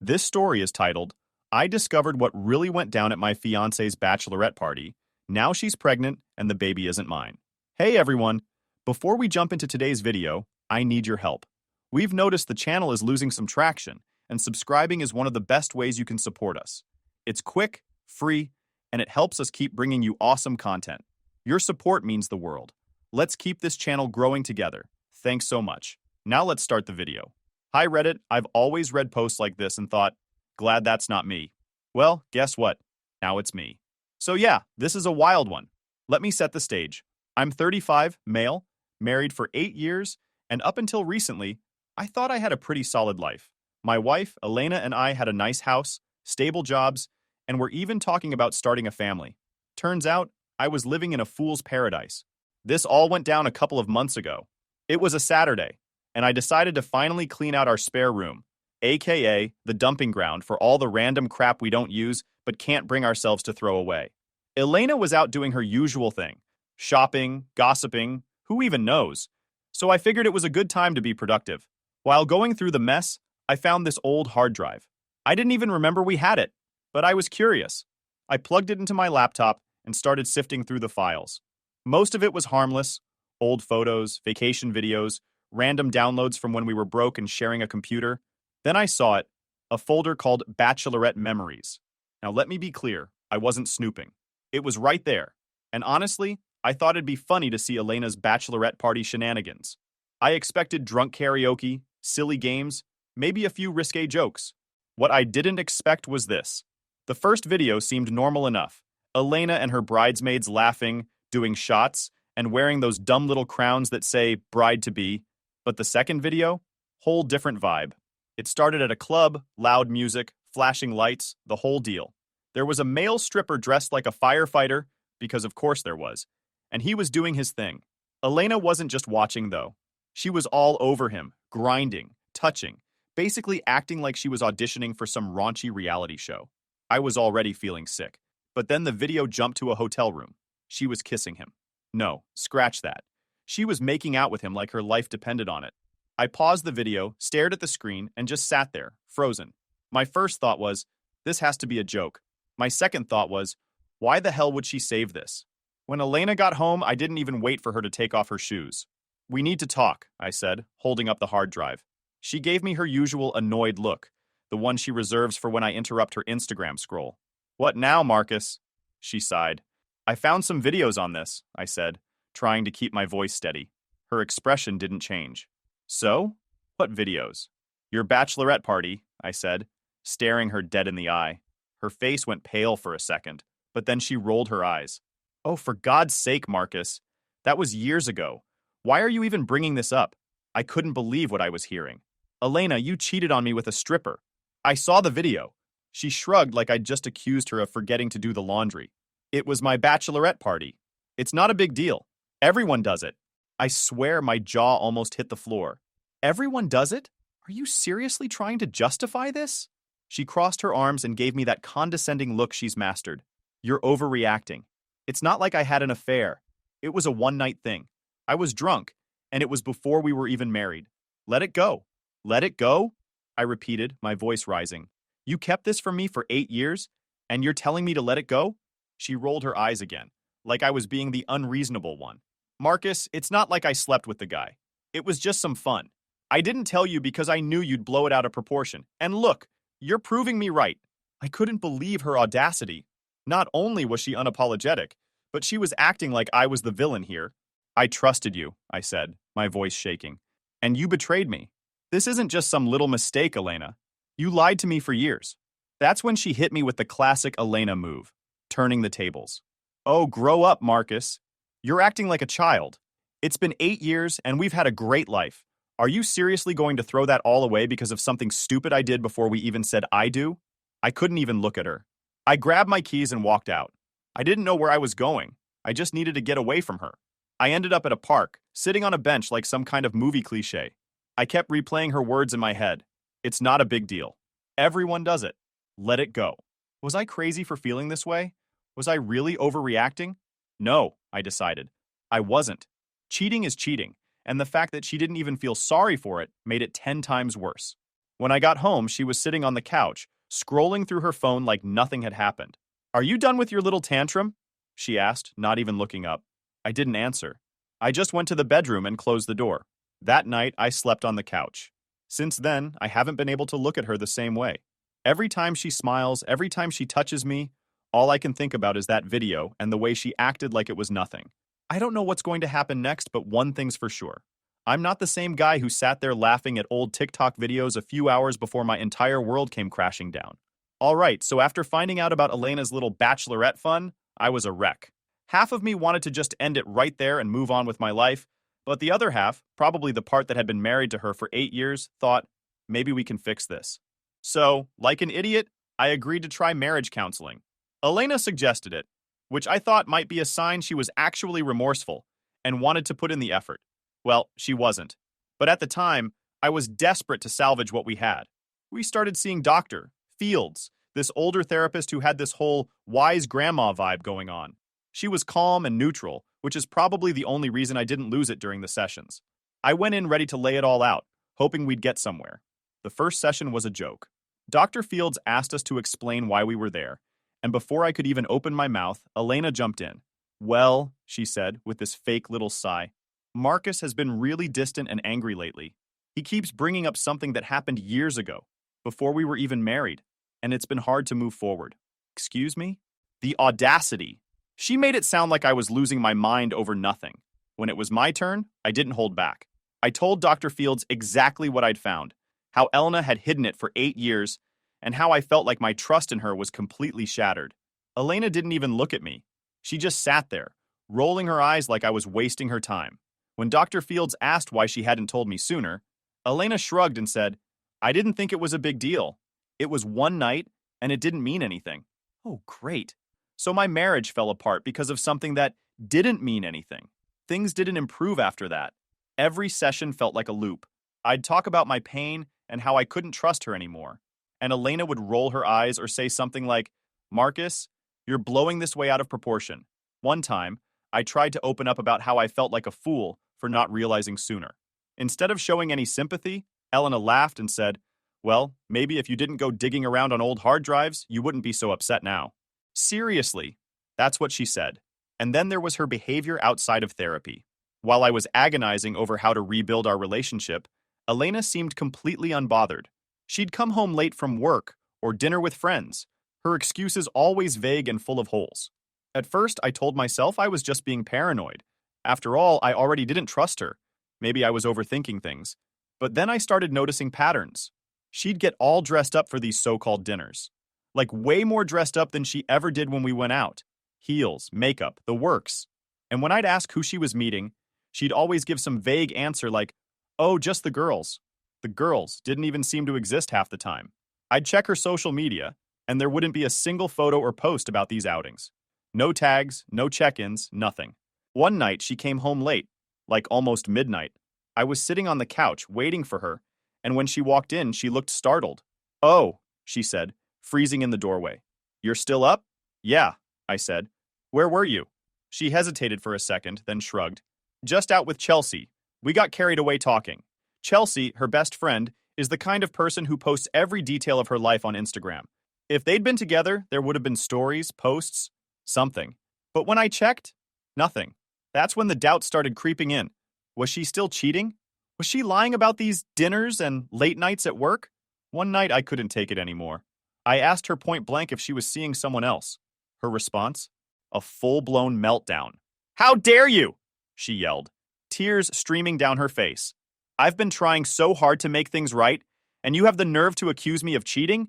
This story is titled, I Discovered What Really Went Down at My Fiancée's Bachelorette Party. Now she's pregnant and the baby isn't mine. Hey everyone! Before we jump into today's video, I need your help. We've noticed the channel is losing some traction, and subscribing is one of the best ways you can support us. It's quick, free, and it helps us keep bringing you awesome content. Your support means the world. Let's keep this channel growing together. Thanks so much. Now let's start the video. Hi Reddit, I've always read posts like this and thought, glad that's not me. Well, guess what? Now it's me. So yeah, this is a wild one. Let me set the stage. I'm 35, male, married for 8 years, and up until recently, I thought I had a pretty solid life. My wife, Elena, and I had a nice house, stable jobs, and we're even talking about starting a family. Turns out, I was living in a fool's paradise. This all went down a couple of months ago. It was a Saturday, and I decided to finally clean out our spare room, aka the dumping ground for all the random crap we don't use but can't bring ourselves to throw away. Elena was out doing her usual thing, shopping, gossiping, who even knows? So I figured it was a good time to be productive. While going through the mess, I found this old hard drive. I didn't even remember we had it, but I was curious. I plugged it into my laptop and started sifting through the files. Most of it was harmless, old photos, vacation videos, random downloads from when we were broke and sharing a computer. Then I saw it, a folder called Bachelorette Memories. Now let me be clear, I wasn't snooping. It was right there, and honestly, I thought it'd be funny to see Elena's bachelorette party shenanigans. I expected drunk karaoke, silly games, maybe a few risque jokes. What I didn't expect was this. The first video seemed normal enough. Elena and her bridesmaids laughing, doing shots, and wearing those dumb little crowns that say bride-to-be. But the second video? Whole different vibe. It started at a club, loud music, flashing lights, the whole deal. There was a male stripper dressed like a firefighter, because of course there was, and he was doing his thing. Elena wasn't just watching though. She was all over him, grinding, touching, basically acting like she was auditioning for some raunchy reality show. I was already feeling sick. But then the video jumped to a hotel room. She was kissing him. No, scratch that. She was making out with him like her life depended on it. I paused the video, stared at the screen, and just sat there, frozen. My first thought was, this has to be a joke. My second thought was, why the hell would she save this? When Elena got home, I didn't even wait for her to take off her shoes. We need to talk, I said, holding up the hard drive. She gave me her usual annoyed look, the one she reserves for when I interrupt her Instagram scroll. What now, Marcus? She sighed. I found some videos on this, I said, trying to keep my voice steady. Her expression didn't change. So? What videos? Your bachelorette party, I said, staring her dead in the eye. Her face went pale for a second, but then she rolled her eyes. Oh, for God's sake, Marcus. That was years ago. Why are you even bringing this up? I couldn't believe what I was hearing. Elena, you cheated on me with a stripper. I saw the video. She shrugged like I'd just accused her of forgetting to do the laundry. It was my bachelorette party. It's not a big deal. Everyone does it. I swear my jaw almost hit the floor. Everyone does it? Are you seriously trying to justify this? She crossed her arms and gave me that condescending look she's mastered. You're overreacting. It's not like I had an affair. It was a one-night thing. I was drunk, and it was before we were even married. Let it go. Let it go? I repeated, my voice rising. You kept this from me for 8 years, and you're telling me to let it go? She rolled her eyes again, like I was being the unreasonable one. Marcus, it's not like I slept with the guy. It was just some fun. I didn't tell you because I knew you'd blow it out of proportion. And look, you're proving me right. I couldn't believe her audacity. Not only was she unapologetic, but she was acting like I was the villain here. I trusted you, I said, my voice shaking. And you betrayed me. This isn't just some little mistake, Elena. You lied to me for years. That's when she hit me with the classic Elena move, turning the tables. Oh, grow up, Marcus. You're acting like a child. It's been 8 years, and we've had a great life. Are you seriously going to throw that all away because of something stupid I did before we even said I do? I couldn't even look at her. I grabbed my keys and walked out. I didn't know where I was going. I just needed to get away from her. I ended up at a park, sitting on a bench like some kind of movie cliché. I kept replaying her words in my head. It's not a big deal. Everyone does it. Let it go. Was I crazy for feeling this way? Was I really overreacting? No, I decided. I wasn't. Cheating is cheating, and the fact that she didn't even feel sorry for it made it 10 times worse. When I got home, she was sitting on the couch, scrolling through her phone like nothing had happened. "Are you done with your little tantrum?" she asked, not even looking up. I didn't answer. I just went to the bedroom and closed the door. That night, I slept on the couch. Since then, I haven't been able to look at her the same way. Every time she smiles, every time she touches me, all I can think about is that video and the way she acted like it was nothing. I don't know what's going to happen next, but one thing's for sure. I'm not the same guy who sat there laughing at old TikTok videos a few hours before my entire world came crashing down. Alright, so after finding out about Elena's little bachelorette fun, I was a wreck. Half of me wanted to just end it right there and move on with my life, but the other half, probably the part that had been married to her for 8 years, thought, maybe we can fix this. So, like an idiot, I agreed to try marriage counseling. Elena suggested it, which I thought might be a sign she was actually remorseful and wanted to put in the effort. Well, she wasn't. But at the time, I was desperate to salvage what we had. We started seeing Dr. Fields, this older therapist who had this whole wise grandma vibe going on. She was calm and neutral, which is probably the only reason I didn't lose it during the sessions. I went in ready to lay it all out, hoping we'd get somewhere. The first session was a joke. Dr. Fields asked us to explain why we were there, and before I could even open my mouth, Elena jumped in. "Well," she said, with this fake little sigh, "Marcus has been really distant and angry lately. He keeps bringing up something that happened years ago, before we were even married, and it's been hard to move forward." Excuse me? The audacity. She made it sound like I was losing my mind over nothing. When it was my turn, I didn't hold back. I told Dr. Fields exactly what I'd found, how Elena had hidden it for 8 years, and how I felt like my trust in her was completely shattered. Elena didn't even look at me. She just sat there, rolling her eyes like I was wasting her time. When Dr. Fields asked why she hadn't told me sooner, Elena shrugged and said, "I didn't think it was a big deal. It was one night, and it didn't mean anything." Oh, great. So my marriage fell apart because of something that didn't mean anything. Things didn't improve after that. Every session felt like a loop. I'd talk about my pain and how I couldn't trust her anymore. And Elena would roll her eyes or say something like, "Marcus, you're blowing this way out of proportion." One time, I tried to open up about how I felt like a fool for not realizing sooner. Instead of showing any sympathy, Elena laughed and said, "Well, maybe if you didn't go digging around on old hard drives, you wouldn't be so upset now." Seriously, that's what she said. And then there was her behavior outside of therapy. While I was agonizing over how to rebuild our relationship, Elena seemed completely unbothered. She'd come home late from work or dinner with friends, her excuses always vague and full of holes. At first, I told myself I was just being paranoid. After all, I already didn't trust her. Maybe I was overthinking things. But then I started noticing patterns. She'd get all dressed up for these so-called dinners. Like way more dressed up than she ever did when we went out. Heels, makeup, the works. And when I'd ask who she was meeting, she'd always give some vague answer like, "Oh, just the girls." The girls didn't even seem to exist half the time. I'd check her social media, and there wouldn't be a single photo or post about these outings. No tags, no check-ins, nothing. One night, she came home late, like almost midnight. I was sitting on the couch, waiting for her, and when she walked in, she looked startled. "Oh," she said, freezing in the doorway. "You're still up?" "Yeah," I said. "Where were you?" She hesitated for a second, then shrugged. "Just out with Chelsea. We got carried away talking." Chelsea, her best friend, is the kind of person who posts every detail of her life on Instagram. If they'd been together, there would have been stories, posts, something. But when I checked, nothing. That's when the doubts started creeping in. Was she still cheating? Was she lying about these dinners and late nights at work? One night I couldn't take it anymore. I asked her point blank if she was seeing someone else. Her response? A full-blown meltdown. "How dare you?" she yelled, tears streaming down her face. "I've been trying so hard to make things right, and you have the nerve to accuse me of cheating?"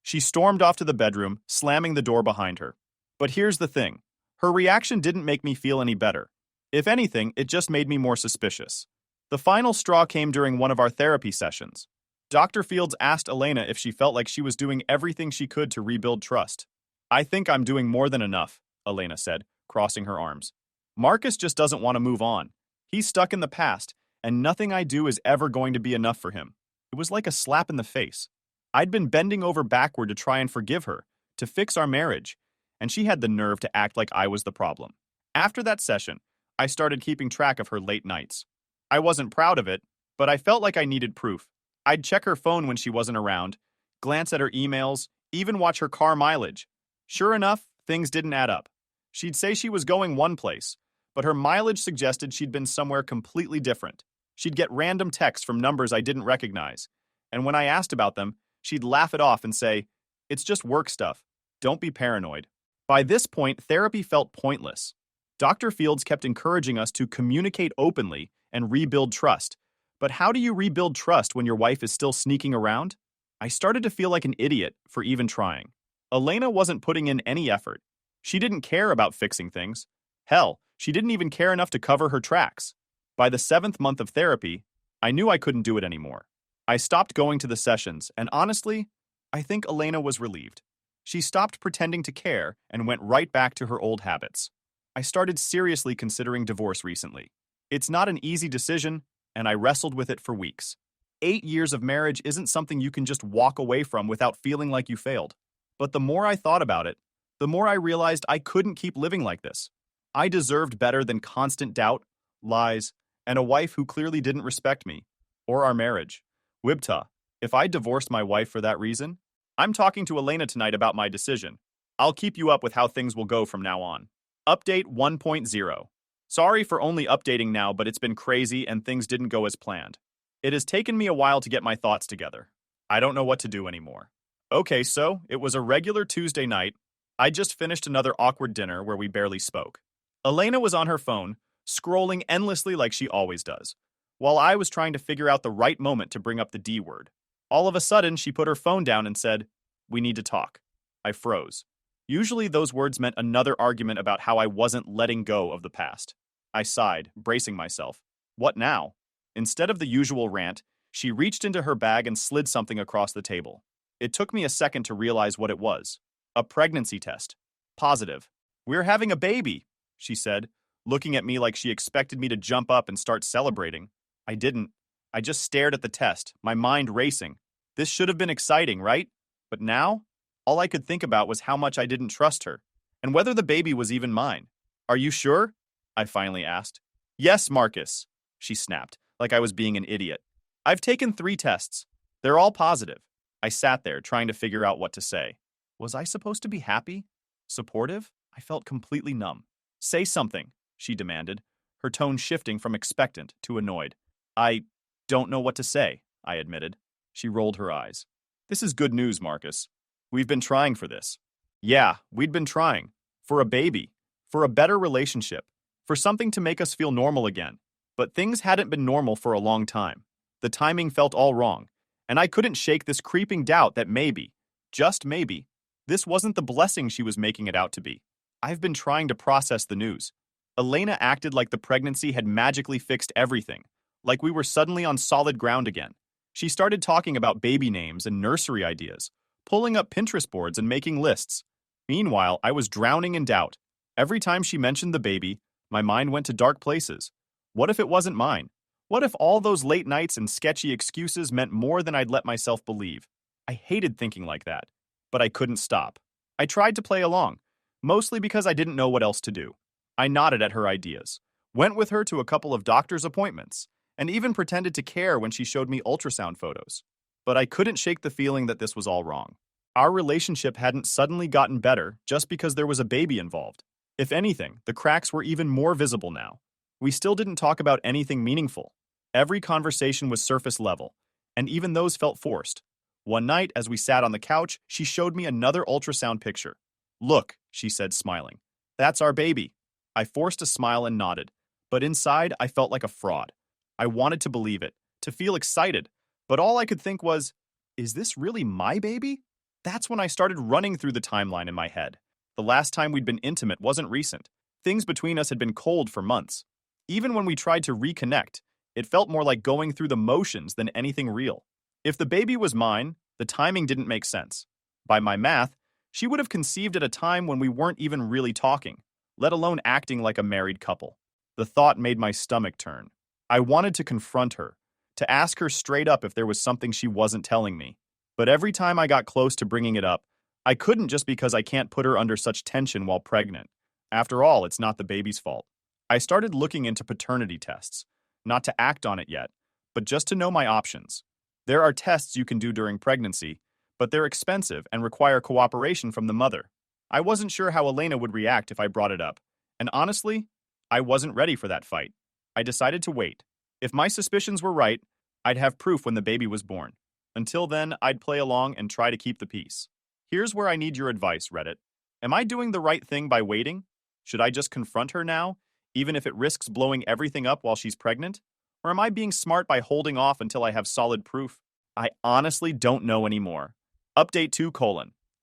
She stormed off to the bedroom, slamming the door behind her. But here's the thing. Her reaction didn't make me feel any better. If anything, it just made me more suspicious. The final straw came during one of our therapy sessions. Dr. Fields asked Elena if she felt like she was doing everything she could to rebuild trust. "I think I'm doing more than enough," Elena said, crossing her arms. "Marcus just doesn't want to move on. He's stuck in the past, and nothing I do is ever going to be enough for him." It was like a slap in the face. I'd been bending over backward to try and forgive her, to fix our marriage, and she had the nerve to act like I was the problem. After that session, I started keeping track of her late nights. I wasn't proud of it, but I felt like I needed proof. I'd check her phone when she wasn't around, glance at her emails, even watch her car mileage. Sure enough, things didn't add up. She'd say she was going one place, but her mileage suggested she'd been somewhere completely different. She'd get random texts from numbers I didn't recognize, and when I asked about them, she'd laugh it off and say, "It's just work stuff. Don't be paranoid." By this point, therapy felt pointless. Dr. Fields kept encouraging us to communicate openly and rebuild trust. But how do you rebuild trust when your wife is still sneaking around? I started to feel like an idiot for even trying. Elena wasn't putting in any effort. She didn't care about fixing things. Hell, she didn't even care enough to cover her tracks. By the 7th month of therapy, I knew I couldn't do it anymore. I stopped going to the sessions, and honestly, I think Elena was relieved. She stopped pretending to care and went right back to her old habits. I started seriously considering divorce recently. It's not an easy decision, and I wrestled with it for weeks. 8 years of marriage isn't something you can just walk away from without feeling like you failed. But the more I thought about it, the more I realized I couldn't keep living like this. I deserved better than constant doubt, lies, and a wife who clearly didn't respect me, or our marriage. Wibta, if I divorced my wife for that reason, I'm talking to Elena tonight about my decision. I'll keep you up with how things will go from now on. Update 1.0. Sorry for only updating now, but it's been crazy and things didn't go as planned. It has taken me a while to get my thoughts together. I don't know what to do anymore. Okay, so it was a regular Tuesday night. I just finished another awkward dinner where we barely spoke. Elena was on her phone, scrolling endlessly like she always does, while I was trying to figure out the right moment to bring up the D word. All of a sudden, she put her phone down and said, "We need to talk." I froze. Usually those words meant another argument about how I wasn't letting go of the past. I sighed, bracing myself. What now? Instead of the usual rant, she reached into her bag and slid something across the table. It took me a second to realize what it was. A pregnancy test. Positive. "We're having a baby," she said, looking at me like she expected me to jump up and start celebrating. I didn't. I just stared at the test, my mind racing. This should have been exciting, right? But now, all I could think about was how much I didn't trust her, and whether the baby was even mine. "Are you sure?" I finally asked. "Yes, Marcus," she snapped, like I was being an idiot. "I've taken 3 tests. They're all positive." I sat there, trying to figure out what to say. Was I supposed to be happy? Supportive? I felt completely numb. "Say something," she demanded, her tone shifting from expectant to annoyed. "I don't know what to say," I admitted. She rolled her eyes. "This is good news, Marcus. We've been trying for this." Yeah, we'd been trying. For a baby. For a better relationship. For something to make us feel normal again. But things hadn't been normal for a long time. The timing felt all wrong, and I couldn't shake this creeping doubt that maybe, just maybe, this wasn't the blessing she was making it out to be. I've been trying to process the news. Elena acted like the pregnancy had magically fixed everything, like we were suddenly on solid ground again. She started talking about baby names and nursery ideas, pulling up Pinterest boards and making lists. Meanwhile, I was drowning in doubt. Every time she mentioned the baby, my mind went to dark places. What if it wasn't mine? What if all those late nights and sketchy excuses meant more than I'd let myself believe? I hated thinking like that, but I couldn't stop. I tried to play along, mostly because I didn't know what else to do. I nodded at her ideas, went with her to a couple of doctor's appointments, and even pretended to care when she showed me ultrasound photos. But I couldn't shake the feeling that this was all wrong. Our relationship hadn't suddenly gotten better just because there was a baby involved. If anything, the cracks were even more visible now. We still didn't talk about anything meaningful. Every conversation was surface level, and even those felt forced. One night, as we sat on the couch, she showed me another ultrasound picture. "Look," she said, smiling. "That's our baby." I forced a smile and nodded, but inside I felt like a fraud. I wanted to believe it, to feel excited, but all I could think was, is this really my baby? That's when I started running through the timeline in my head. The last time we'd been intimate wasn't recent. Things between us had been cold for months. Even when we tried to reconnect, it felt more like going through the motions than anything real. If the baby was mine, the timing didn't make sense. By my math, she would have conceived at a time when we weren't even really talking, let alone acting like a married couple. The thought made my stomach turn. I wanted to confront her, to ask her straight up if there was something she wasn't telling me. But every time I got close to bringing it up, I couldn't just because I can't put her under such tension while pregnant. After all, it's not the baby's fault. I started looking into paternity tests, not to act on it yet, but just to know my options. There are tests you can do during pregnancy, but they're expensive and require cooperation from the mother. I wasn't sure how Elena would react if I brought it up, and honestly, I wasn't ready for that fight. I decided to wait. If my suspicions were right, I'd have proof when the baby was born. Until then, I'd play along and try to keep the peace. Here's where I need your advice, Reddit. Am I doing the right thing by waiting? Should I just confront her now, even if it risks blowing everything up while she's pregnant? Or am I being smart by holding off until I have solid proof? I honestly don't know anymore. Update 2: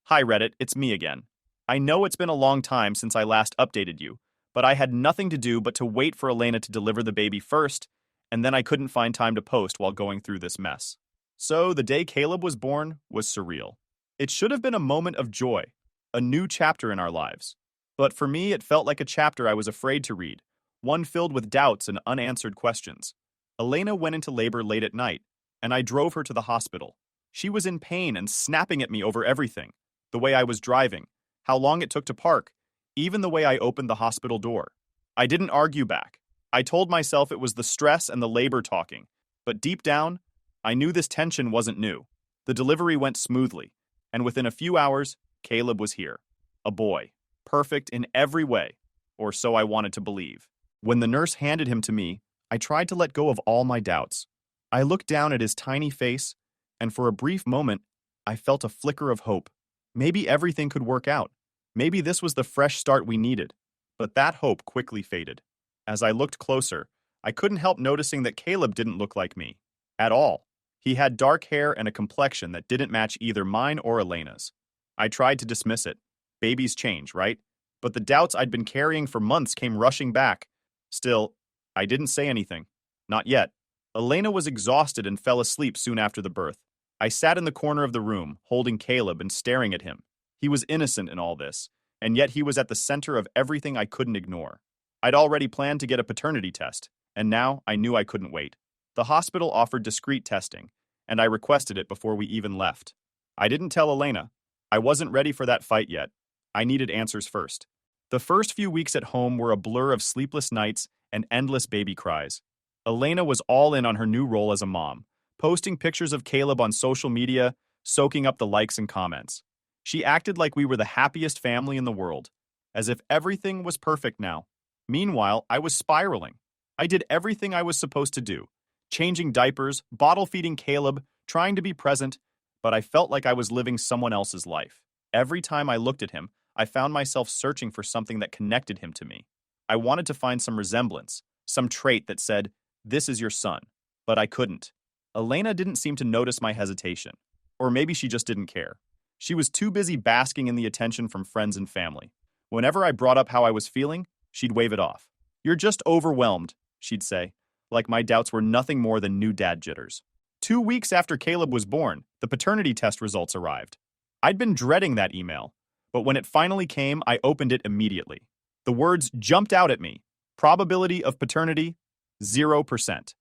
Hi Reddit, it's me again. I know it's been a long time since I last updated you, but I had nothing to do but to wait for Elena to deliver the baby first, and then I couldn't find time to post while going through this mess. So the day Caleb was born was surreal. It should have been a moment of joy, a new chapter in our lives. But for me, it felt like a chapter I was afraid to read, one filled with doubts and unanswered questions. Elena went into labor late at night, and I drove her to the hospital. She was in pain and snapping at me over everything: the way I was driving, how long it took to park, even the way I opened the hospital door. I didn't argue back. I told myself it was the stress and the labor talking, but deep down, I knew this tension wasn't new. The delivery went smoothly, and within a few hours, Caleb was here. A boy, perfect in every way, or so I wanted to believe. When the nurse handed him to me, I tried to let go of all my doubts. I looked down at his tiny face, and for a brief moment, I felt a flicker of hope. Maybe everything could work out. Maybe this was the fresh start we needed. But that hope quickly faded. As I looked closer, I couldn't help noticing that Caleb didn't look like me. At all. He had dark hair and a complexion that didn't match either mine or Elena's. I tried to dismiss it. Babies change, right? But the doubts I'd been carrying for months came rushing back. Still, I didn't say anything. Not yet. Elena was exhausted and fell asleep soon after the birth. I sat in the corner of the room, holding Caleb and staring at him. He was innocent in all this, and yet he was at the center of everything I couldn't ignore. I'd already planned to get a paternity test, and now I knew I couldn't wait. The hospital offered discreet testing, and I requested it before we even left. I didn't tell Elena. I wasn't ready for that fight yet. I needed answers first. The first few weeks at home were a blur of sleepless nights and endless baby cries. Elena was all in on her new role as a mom, posting pictures of Caleb on social media, soaking up the likes and comments. She acted like we were the happiest family in the world, as if everything was perfect now. Meanwhile, I was spiraling. I did everything I was supposed to do, changing diapers, bottle-feeding Caleb, trying to be present, but I felt like I was living someone else's life. Every time I looked at him, I found myself searching for something that connected him to me. I wanted to find some resemblance, some trait that said, "This is your son," but I couldn't. Elena didn't seem to notice my hesitation, or maybe she just didn't care. She was too busy basking in the attention from friends and family. Whenever I brought up how I was feeling, she'd wave it off. "You're just overwhelmed," she'd say, like my doubts were nothing more than new dad jitters. 2 weeks after Caleb was born, the paternity test results arrived. I'd been dreading that email, but when it finally came, I opened it immediately. The words jumped out at me. Probability of paternity, 0%.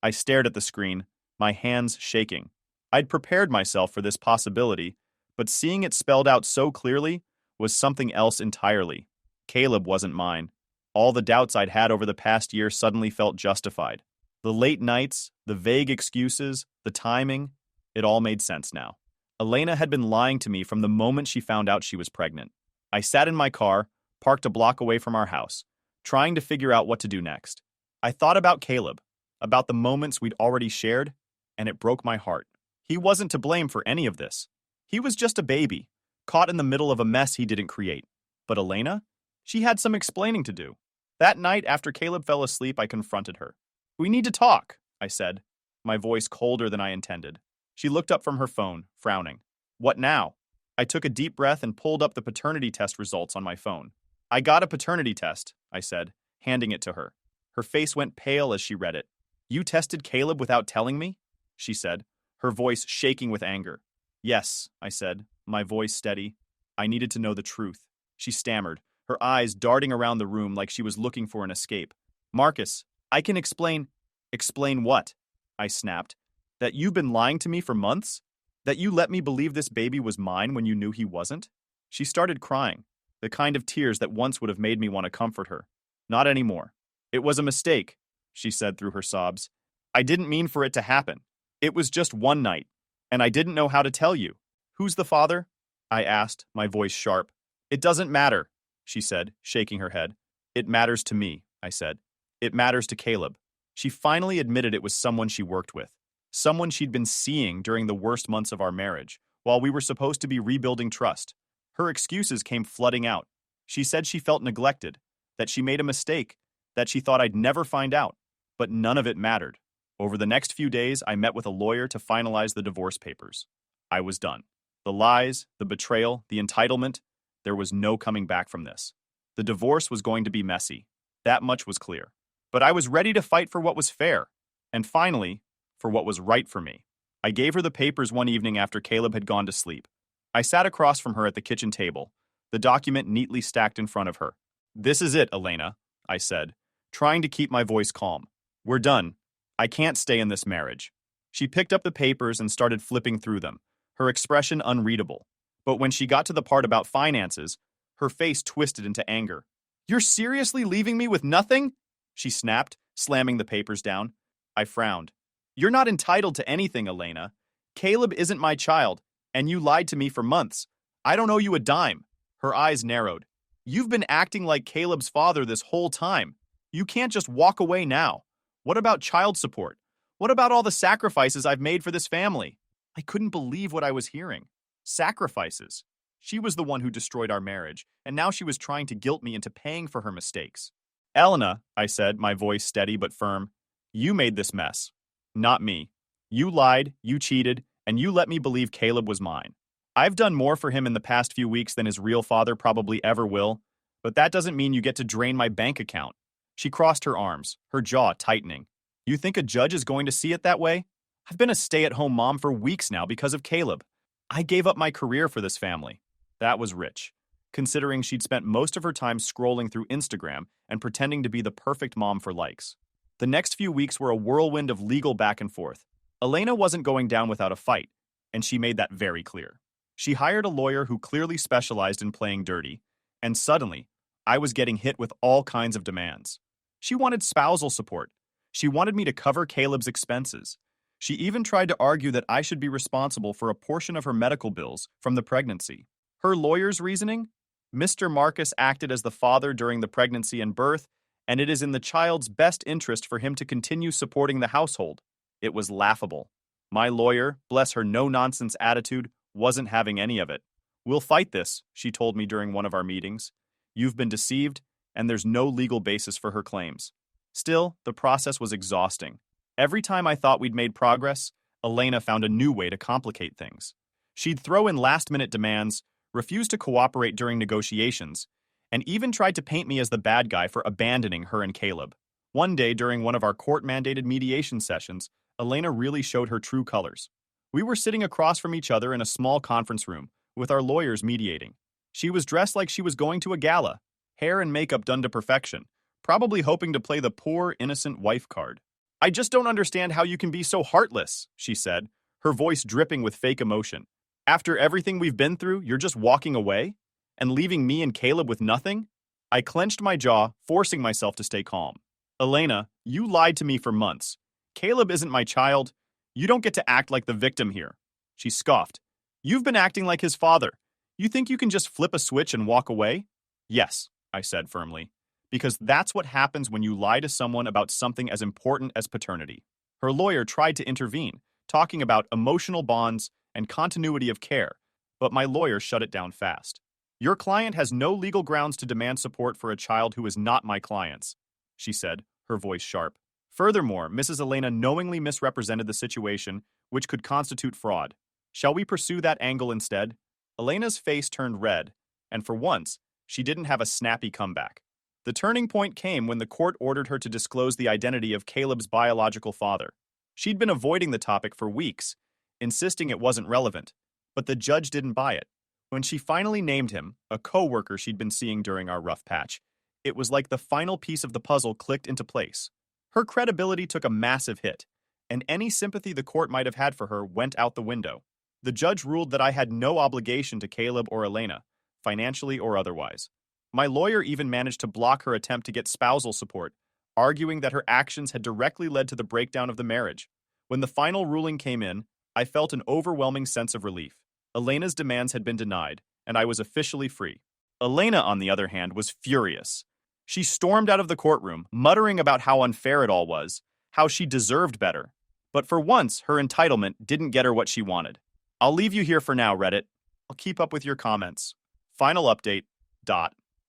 I stared at the screen, my hands shaking. I'd prepared myself for this possibility, but seeing it spelled out so clearly was something else entirely. Caleb wasn't mine. All the doubts I'd had over the past year suddenly felt justified. The late nights, the vague excuses, the timing, it all made sense now. Elena had been lying to me from the moment she found out she was pregnant. I sat in my car, parked a block away from our house, trying to figure out what to do next. I thought about Caleb, about the moments we'd already shared, and it broke my heart. He wasn't to blame for any of this. He was just a baby, caught in the middle of a mess he didn't create. But Elena? She had some explaining to do. That night after Caleb fell asleep, I confronted her. "We need to talk," I said, my voice colder than I intended. She looked up from her phone, frowning. "What now?" I took a deep breath and pulled up the paternity test results on my phone. "I got a paternity test," I said, handing it to her. Her face went pale as she read it. "You tested Caleb without telling me?" she said, her voice shaking with anger. "Yes," I said, my voice steady. I needed to know the truth. She stammered, her eyes darting around the room like she was looking for an escape. "Marcus, I can explain." "Explain what?" I snapped. "That you've been lying to me for months? That you let me believe this baby was mine when you knew he wasn't?" She started crying, the kind of tears that once would have made me want to comfort her. "Not anymore. It was a mistake," she said through her sobs. "I didn't mean for it to happen. It was just one night, and I didn't know how to tell you. Who's the father? I asked, my voice sharp. It doesn't matter, she said, shaking her head. It matters to me, I said. It matters to Caleb. She finally admitted it was someone she worked with, someone she'd been seeing during the worst months of our marriage, while we were supposed to be rebuilding trust. Her excuses came flooding out. She said she felt neglected, that she made a mistake, that she thought I'd never find out. But none of it mattered. Over the next few days, I met with a lawyer to finalize the divorce papers. I was done. The lies, the betrayal, the entitlement, there was no coming back from this. The divorce was going to be messy. That much was clear. But I was ready to fight for what was fair, and finally, for what was right for me. I gave her the papers one evening after Caleb had gone to sleep. I sat across from her at the kitchen table, the document neatly stacked in front of her. This is it, Elena, I said, trying to keep my voice calm. We're done. I can't stay in this marriage. She picked up the papers and started flipping through them, her expression unreadable. But when she got to the part about finances, her face twisted into anger. You're seriously leaving me with nothing? She snapped, slamming the papers down. I frowned. You're not entitled to anything, Elena. Caleb isn't my child, and you lied to me for months. I don't owe you a dime. Her eyes narrowed. You've been acting like Caleb's father this whole time. You can't just walk away now. What about child support? What about all the sacrifices I've made for this family? I couldn't believe what I was hearing. Sacrifices. She was the one who destroyed our marriage, and now she was trying to guilt me into paying for her mistakes. Elena, I said, my voice steady but firm, you made this mess. Not me. You lied, you cheated, and you let me believe Caleb was mine. I've done more for him in the past few weeks than his real father probably ever will, but that doesn't mean you get to drain my bank account. She crossed her arms, her jaw tightening. You think a judge is going to see it that way? I've been a stay-at-home mom for weeks now because of Caleb. I gave up my career for this family. That was rich, considering she'd spent most of her time scrolling through Instagram and pretending to be the perfect mom for likes. The next few weeks were a whirlwind of legal back and forth. Elena wasn't going down without a fight, and she made that very clear. She hired a lawyer who clearly specialized in playing dirty, and suddenly, I was getting hit with all kinds of demands. She wanted spousal support. She wanted me to cover Caleb's expenses. She even tried to argue that I should be responsible for a portion of her medical bills from the pregnancy. Her lawyer's reasoning? Mr. Marcus acted as the father during the pregnancy and birth, and it is in the child's best interest for him to continue supporting the household. It was laughable. My lawyer, bless her no-nonsense attitude, wasn't having any of it. We'll fight this, she told me during one of our meetings. You've been deceived, and there's no legal basis for her claims. Still, the process was exhausting. Every time I thought we'd made progress, Elena found a new way to complicate things. She'd throw in last-minute demands, refuse to cooperate during negotiations, and even tried to paint me as the bad guy for abandoning her and Caleb. One day during one of our court-mandated mediation sessions, Elena really showed her true colors. We were sitting across from each other in a small conference room, with our lawyers mediating. She was dressed like she was going to a gala, hair and makeup done to perfection, probably hoping to play the poor, innocent wife card. I just don't understand how you can be so heartless, she said, her voice dripping with fake emotion. After everything we've been through, you're just walking away? And leaving me and Caleb with nothing? I clenched my jaw, forcing myself to stay calm. Elena, you lied to me for months. Caleb isn't my child. You don't get to act like the victim here. She scoffed. You've been acting like his father. You think you can just flip a switch and walk away? Yes, I said firmly, because that's what happens when you lie to someone about something as important as paternity. Her lawyer tried to intervene, talking about emotional bonds and continuity of care, but my lawyer shut it down fast. Your client has no legal grounds to demand support for a child who is not my client's, she said, her voice sharp. Furthermore, Mrs. Elena knowingly misrepresented the situation, which could constitute fraud. Shall we pursue that angle instead? Elena's face turned red, and for once, she didn't have a snappy comeback. The turning point came when the court ordered her to disclose the identity of Caleb's biological father. She'd been avoiding the topic for weeks, insisting it wasn't relevant, but the judge didn't buy it. When she finally named him, a co-worker she'd been seeing during our rough patch, it was like the final piece of the puzzle clicked into place. Her credibility took a massive hit, and any sympathy the court might have had for her went out the window. The judge ruled that I had no obligation to Caleb or Elena, financially or otherwise. My lawyer even managed to block her attempt to get spousal support, arguing that her actions had directly led to the breakdown of the marriage. When the final ruling came in, I felt an overwhelming sense of relief. Elena's demands had been denied, and I was officially free. Elena, on the other hand, was furious. She stormed out of the courtroom, muttering about how unfair it all was, how she deserved better. But for once, her entitlement didn't get her what she wanted. I'll leave you here for now, Reddit. I'll keep up with your comments. Final update.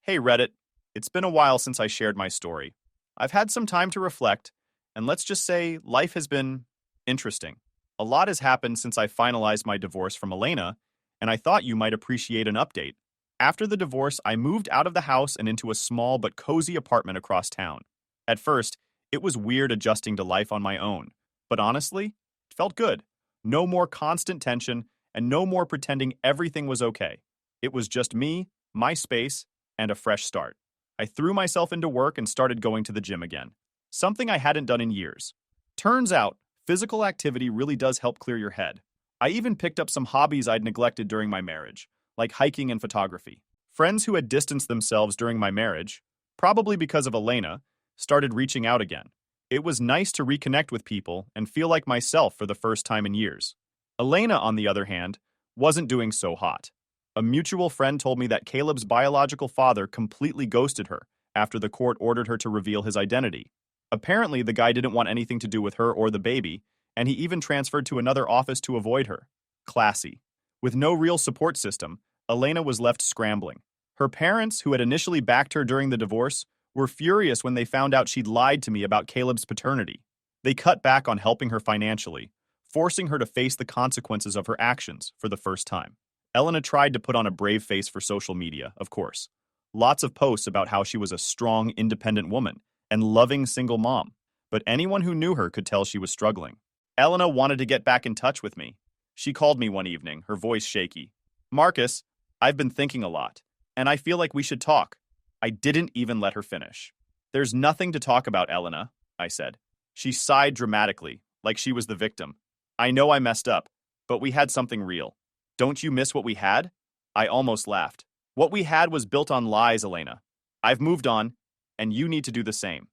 Hey, Reddit. It's been a while since I shared my story. I've had some time to reflect, and let's just say life has been interesting. A lot has happened since I finalized my divorce from Elena, and I thought you might appreciate an update. After the divorce, I moved out of the house and into a small but cozy apartment across town. At first, it was weird adjusting to life on my own, but honestly, it felt good. No more constant tension, and no more pretending everything was okay. It was just me, my space, and a fresh start. I threw myself into work and started going to the gym again, something I hadn't done in years. Turns out, physical activity really does help clear your head. I even picked up some hobbies I'd neglected during my marriage, like hiking and photography. Friends who had distanced themselves during my marriage, probably because of Elena, started reaching out again. It was nice to reconnect with people and feel like myself for the first time in years. Elena, on the other hand, wasn't doing so hot. A mutual friend told me that Caleb's biological father completely ghosted her after the court ordered her to reveal his identity. Apparently, the guy didn't want anything to do with her or the baby, and he even transferred to another office to avoid her. Classy. With no real support system, Elena was left scrambling. Her parents, who had initially backed her during the divorce, were furious when they found out she'd lied to me about Caleb's paternity. They cut back on helping her financially, forcing her to face the consequences of her actions for the first time. Elena tried to put on a brave face for social media, of course. Lots of posts about how she was a strong, independent woman and loving single mom, but anyone who knew her could tell she was struggling. Elena wanted to get back in touch with me. She called me one evening, her voice shaky. "Marcus, I've been thinking a lot, and I feel like we should talk." I didn't even let her finish. "There's nothing to talk about, Elena," I said. She sighed dramatically, like she was the victim. "I know I messed up, but we had something real. Don't you miss what we had?" I almost laughed. "What we had was built on lies, Elena. I've moved on, and you need to do the same."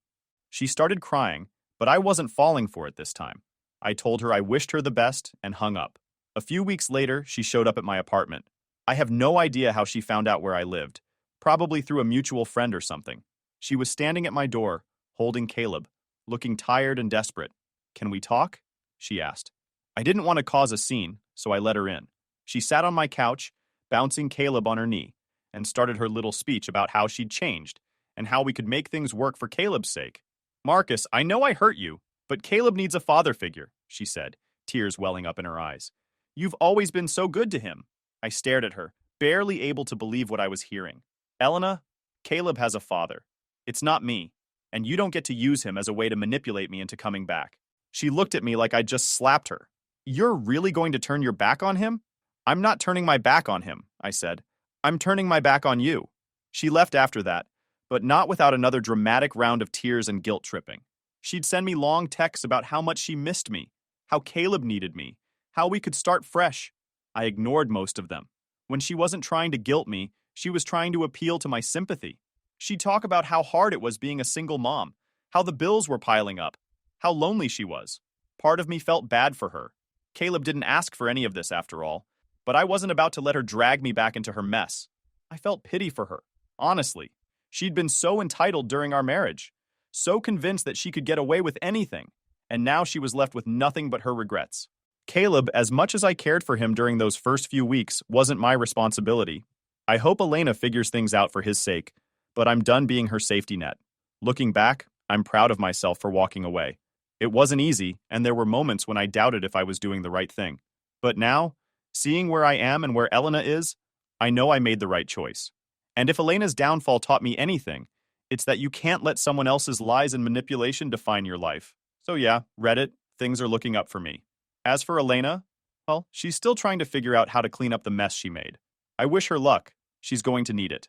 She started crying, but I wasn't falling for it this time. I told her I wished her the best and hung up. A few weeks later, she showed up at my apartment. I have no idea how she found out where I lived, probably through a mutual friend or something. She was standing at my door, holding Caleb, looking tired and desperate. "Can we talk?" she asked. I didn't want to cause a scene, so I let her in. She sat on my couch, bouncing Caleb on her knee, and started her little speech about how she'd changed and how we could make things work for Caleb's sake. "Marcus, I know I hurt you, but Caleb needs a father figure," she said, tears welling up in her eyes. "You've always been so good to him." I stared at her, barely able to believe what I was hearing. "Elena, Caleb has a father. It's not me, and you don't get to use him as a way to manipulate me into coming back." She looked at me like I'd just slapped her. "You're really going to turn your back on him?" "I'm not turning my back on him," I said. "I'm turning my back on you." She left after that, but not without another dramatic round of tears and guilt tripping. She'd send me long texts about how much she missed me, how Caleb needed me, how we could start fresh. I ignored most of them. When she wasn't trying to guilt me, she was trying to appeal to my sympathy. She'd talk about how hard it was being a single mom, how the bills were piling up, how lonely she was. Part of me felt bad for her. Caleb didn't ask for any of this after all, but I wasn't about to let her drag me back into her mess. I felt pity for her, honestly. She'd been so entitled during our marriage, so convinced that she could get away with anything, and now she was left with nothing but her regrets. Caleb, as much as I cared for him during those first few weeks, wasn't my responsibility. I hope Elena figures things out for his sake, but I'm done being her safety net. Looking back, I'm proud of myself for walking away. It wasn't easy, and there were moments when I doubted if I was doing the right thing. But now, seeing where I am and where Elena is, I know I made the right choice. And if Elena's downfall taught me anything, it's that you can't let someone else's lies and manipulation define your life. So yeah, Reddit, things are looking up for me. As for Elena, well, she's still trying to figure out how to clean up the mess she made. I wish her luck. She's going to need it.